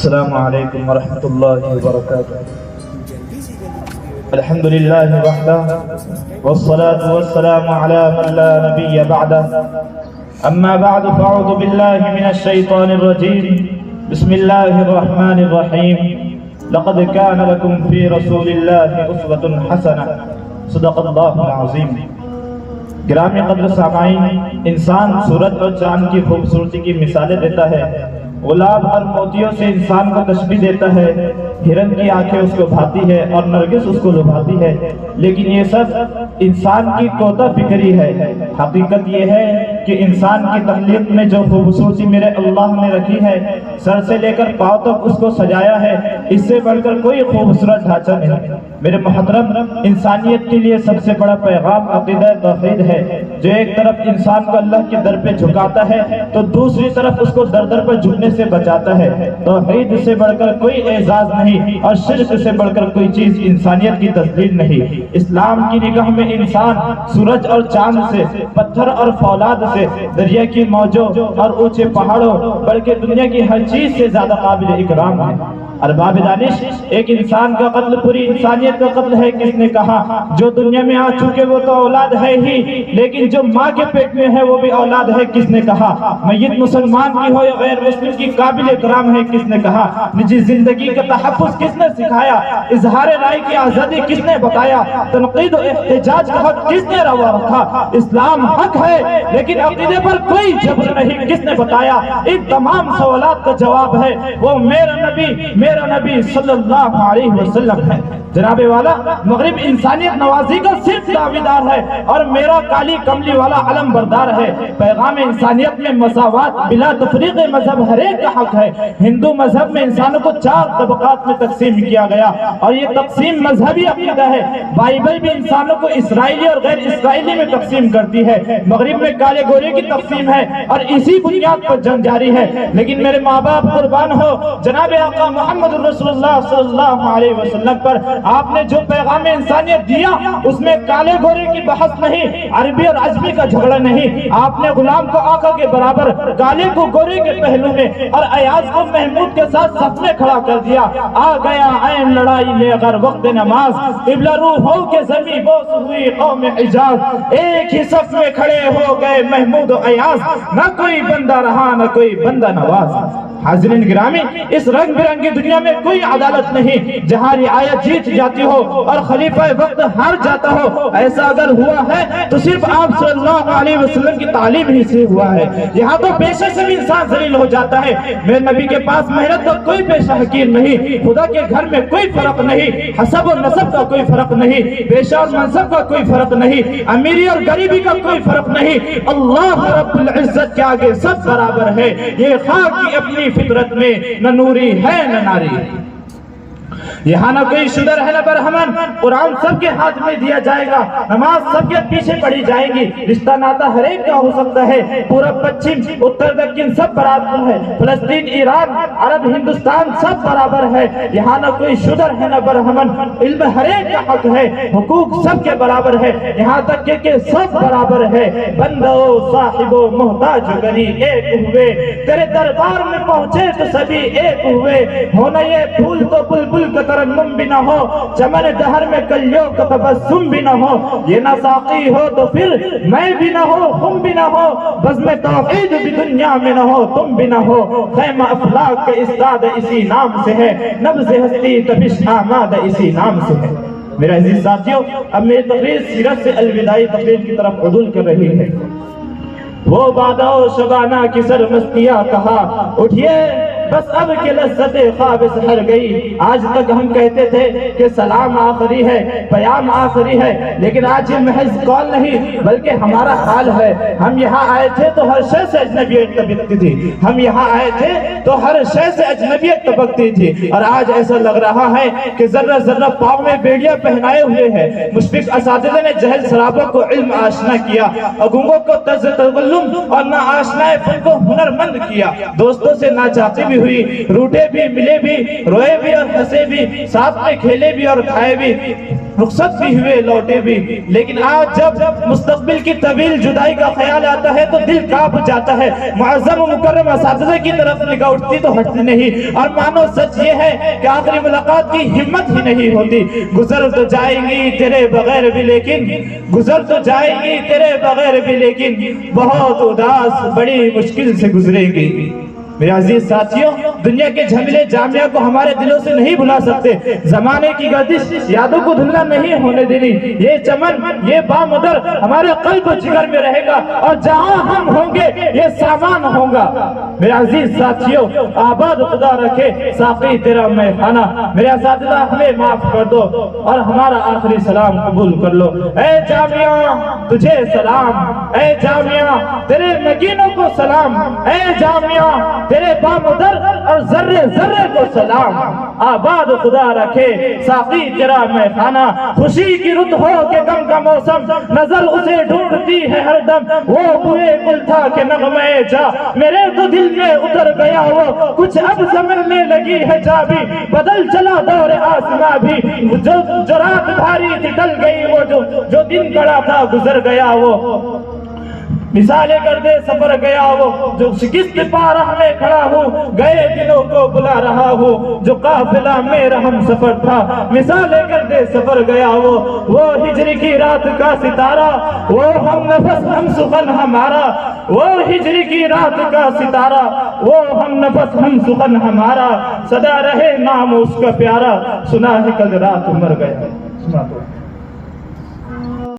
السلام علیکم ورحمۃ اللہ وبرکاتہ۔ الحمد للہ وحدہ والصلاة والسلام علی من لا نبی بعدہ، اما بعد فاعوذ باللہ من الشیطان الرجیم، بسم اللہ الرحمن الرحیم، لقد کان لکم فی رسول اللہ اسوۃ حسنہ، صدق اللہ العظیم۔ گرامی قدر سامعین، انسان سورج اور چاند کی خوبصورتی کی مثالیں دیتا ہے، گلاب اور موتیوں سے انسان کو تشبیہ دیتا ہے، ہرن کی آنکھیں اس کو بھاتی ہے اور نرگس اس کو لبھاتی ہے، لیکن یہ سب انسان کی کوتا فکری ہے۔ حقیقت یہ ہے کہ انسان کی تخلیق میں جو خوبصورتی میرے اللہ نے رکھی ہے، سر سے لے کر پاؤں تک اس کو سجایا ہے، اس سے بڑھ کر کوئی خوبصورت ڈھانچہ نہیں۔ میرے محترم، انسانیت کے لیے سب سے بڑا پیغام عقیدہ توحید ہے، جو ایک طرف انسان کو اللہ کے در پہ جھکاتا ہے تو دوسری طرف اس کو در در پر جھکنے سے بچاتا ہے۔ توحید سے بڑھ کر کوئی اعزاز نہیں اور شرک سے بڑھ کر کوئی چیز انسانیت کی تسلیم نہیں۔ اسلام کی نگاہ میں انسان سورج اور چاند سے، پتھر اور فولاد سے، دریا کی موجوں اور اونچے پہاڑوں، بلکہ دنیا کی ہر چیز سے زیادہ قابل اکرام ہے۔ ارباب دانش، ایک انسان کا قتل پوری انسانیت کا قتل ہے، کس نے کہا؟ جو دنیا میں آ چکے وہ تو اولاد ہے ہی، لیکن جو ماں کے پیٹ میں ہے وہ بھی اولاد ہے، کس نے کہا؟ میت مسلمان کی ہو یا غیر مسلم کی قابل اکرام ہے، کس نے کہا؟ نجی زندگی کا تحفظ کس نے سکھایا؟ اظہار رائے کی آزادی کس نے بتایا؟ تنقید و احتجاج کا حق کس نے روا رکھا؟ اسلام حق ہے لیکن عقیدے پر کوئی جبر نہیں، کس نے بتایا؟ ان تمام سوالات کا جواب ہے وہ میرا نبی صلی اللہ علیہ وسلم ہے۔ جناب والا، مغرب انسانیت نوازی کا صرف دعویدار ہے اور میرا کالی کملی والا علم بردار ہے۔ پیغام انسانیت میں مساوات، بلا تفریق مذہب ہر ایک کا حق ہے۔ ہندو مذہب میں انسانوں کو 4 طبقات میں تقسیم کیا گیا اور یہ تقسیم مذہبی عقیدہ ہے۔ بائبل بھی انسانوں کو اسرائیلی اور غیر اسرائیلی میں تقسیم کرتی ہے۔ مغرب میں کالے گورے کی تقسیم ہے اور اسی بنیاد پر جنگ جاری ہے۔ لیکن میرے ماں باپ قربان ہو جناب آقا محمد رسول اللہ صلی اللہ علیہ وسلم پر، آپ نے جو پیغام انسانیت دیا اس میں کالے گورے کی بحث نہیں، عربی اور عجمی کا جھگڑا نہیں۔ آپ نے غلام کو آقا کے برابر، کالے کو گورے کے پہلو میں اور ایاز کو محمود کے ساتھ صف میں کھڑا کر دیا۔ آ گیا عین لڑائی میں اگر وقت نماز، قبلہ روح ہو کے زمین بوس ہوئی قوم حجاز، ایک ہی صف میں کھڑے ہو گئے محمود و ایاز، نہ کوئی بندہ رہا نہ کوئی بندہ نواز۔ حاضرین گرامی، اس رنگ برنگی دنیا میں کوئی عدالت نہیں جہاں رعایت جیت جاتی ہو اور خلیفہ وقت ہار جاتا ہو۔ ایسا اگر ہوا ہے تو صرف آپ صلی اللہ علیہ وسلم کی تعلیم ہی سے ہوا ہے۔ یہاں تو پیشے سے بھی انسان ذلیل ہو جاتا ہے۔ میرے نبی کے پاس محنت کا کوئی پیشہ حقیر نہیں، خدا کے گھر میں کوئی فرق نہیں، حسب و نسب کا کوئی فرق نہیں، پیشہ اور منصب کا کوئی فرق نہیں، امیری اور غریبی کا کوئی فرق نہیں۔ اللہ رب العزت کے آگے سب برابر ہے۔ یہ خاک کی اپنی فطرت میں نہ نوری ہے نہ ناری، یہاں نہ کوئی شدر ہے نہ برہمن۔ قرآن سب کے ہاتھ میں دیا جائے گا، نماز سب کے پیچھے پڑھی جائے گی، رشتہ ناتا ہر ایک کا ہو سکتا ہے۔ پورب پچھم اتر دکن سب برابر ہے، فلسطین ایران عرب ہندوستان سب برابر ہے۔ یہاں نہ کوئی شدر ہے نہ برہمن، علم ہر ایک کا حق ہے، حقوق سب کے برابر ہے، یہاں تک کہ سب برابر ہے۔ بندو صاحب و محتاج گری ایک ہوئے، تیرے دربار میں پہنچے تو سبھی ایک ہوئے۔ ہونا یہ پھول تو بلبل کا ترنم بھی نہ ہو، چمن دہر میں کلیوں کا تبسم بھی نہ ہو، یہ نہ ساقی ہو تو پھر میں بھی نہ ہو، تم بھی نہ ہو، بزم توحید بھی دنیا میں نہ ہو، تم بھی نہ ہو۔ خیمہ افلاک کا استاد اسی نام سے ہے، نبض ہستی تپش آماد اسی نام سے ہے۔ میرا عزیز ساتھیو، اب میری تقریر سیرت سے الوداعی تقریر کی طرف عدول کر رہی ہے۔ وہ بادہ و شبانہ کی سرمستیاں کہا اٹھئے، بس اب کے لذت خواب سحر گئی۔ آج تک ہم کہتے تھے کہ سلام آخری ہے، پیام آخری ہے، لیکن آج یہ محض قول نہیں بلکہ ہمارا حال ہے۔ ہم یہاں آئے تھے تو ہر شے سے اجنبیت طبقتی تھی، ہم یہاں آئے تھے تو ہر شے سے اجنبیت طبقتی تھی، اور آج ایسا لگ رہا ہے کہ ذرہ ذرہ پاؤں میں بیڑیاں پہنائے ہوئے ہیں۔ مشفق اساتذہ نے جہل سرابوں کو علم آشنا کیا، اگونگوں کو طرز تغلم اور نہ آشنائے فن کو ہنرمند کیا۔ دوستوں سے ناچاقی بھی ہوئی، روٹے بھی، ملے بھی، روئے بھی اور ہنسے بھی، ساتھ میں کھیلے بھی اور کھائے بھی۔ رخصت بھی ہوئے لوٹے بھی، لیکن آج جب مستقبل کی طویل جدائی کا خیال آتا ہے تو دل کانپ جاتا ہے۔ معظم و مکرم اساتذہ کی طرف نگاہ اٹھتی تو ہٹتی نہیں، اور مانو سچ یہ ہے کہ آخری ملاقات کی ہمت ہی نہیں ہوتی۔ گزر تو جائیں گی تیرے بغیر بھی لیکن، گزر تو جائیں گی تیرے بغیر بھی لیکن، بہت اداس بڑی مشکل سے گزریں گی۔ میرے عزیز ساتھیوں، دنیا کے جھمیلے جامعہ کو ہمارے دلوں سے نہیں بھلا سکتے، زمانے کی گردش یادوں کو دھندلا نہیں ہونے دینی۔ یہ چمن، یہ بامدر ہمارے قلب و جگر میں رہے گا، اور جہاں ہم ہوں گے یہ سامان ہوگا۔ میرے عزیز ساتھیوں، آباد خدا رکھے ساقی تیرا میں خانہ۔ میرے اساتذہ ہمیں معاف کر دو اور ہمارا آخری سلام قبول کر لو۔ اے جامعہ تجھے سلام، اے جامعہ تیرے نگینوں کو سلام، اے جامعہ تیرے بامدر اور ذرے ذرے کو سلام۔ آباد خدا رکھے ساقی تیرا میں خانہ، خوشی کی رت ہو کہ غم کا موسم، نظر اسے ڈھونڈتی ہے ہر دم، وہ بوئے گل تھا کہ نغمے جا، میرے تو دل میں اتر گیا وہ، کچھ اب سمجھنے لگی ہے جا بھی، بدل چلا دور آسماں بھی، جو رات بھاری تھی ڈل گئی وہ، جو دن کڑا تھا گزر گیا وہ، مثالیں کر دے سفر گیا وہ، جو شکست پا راہ میں کھڑا ہوں، گئے دنوں کو بلا رہا ہوں، جو قافلہ میرا ہم سفر تھا، مثالیں کر دے سفر گیا وہ ہجر کی رات کا ستارہ، وہ ہم نفس ہم سخن ہمارا، وہ ہجر کی رات کا ستارہ، وہ ہم نفس ہم سخن ہمارا، سدا رہے نام اس کا پیارا، سنا ہے کل رات مر گیا۔ سنا تو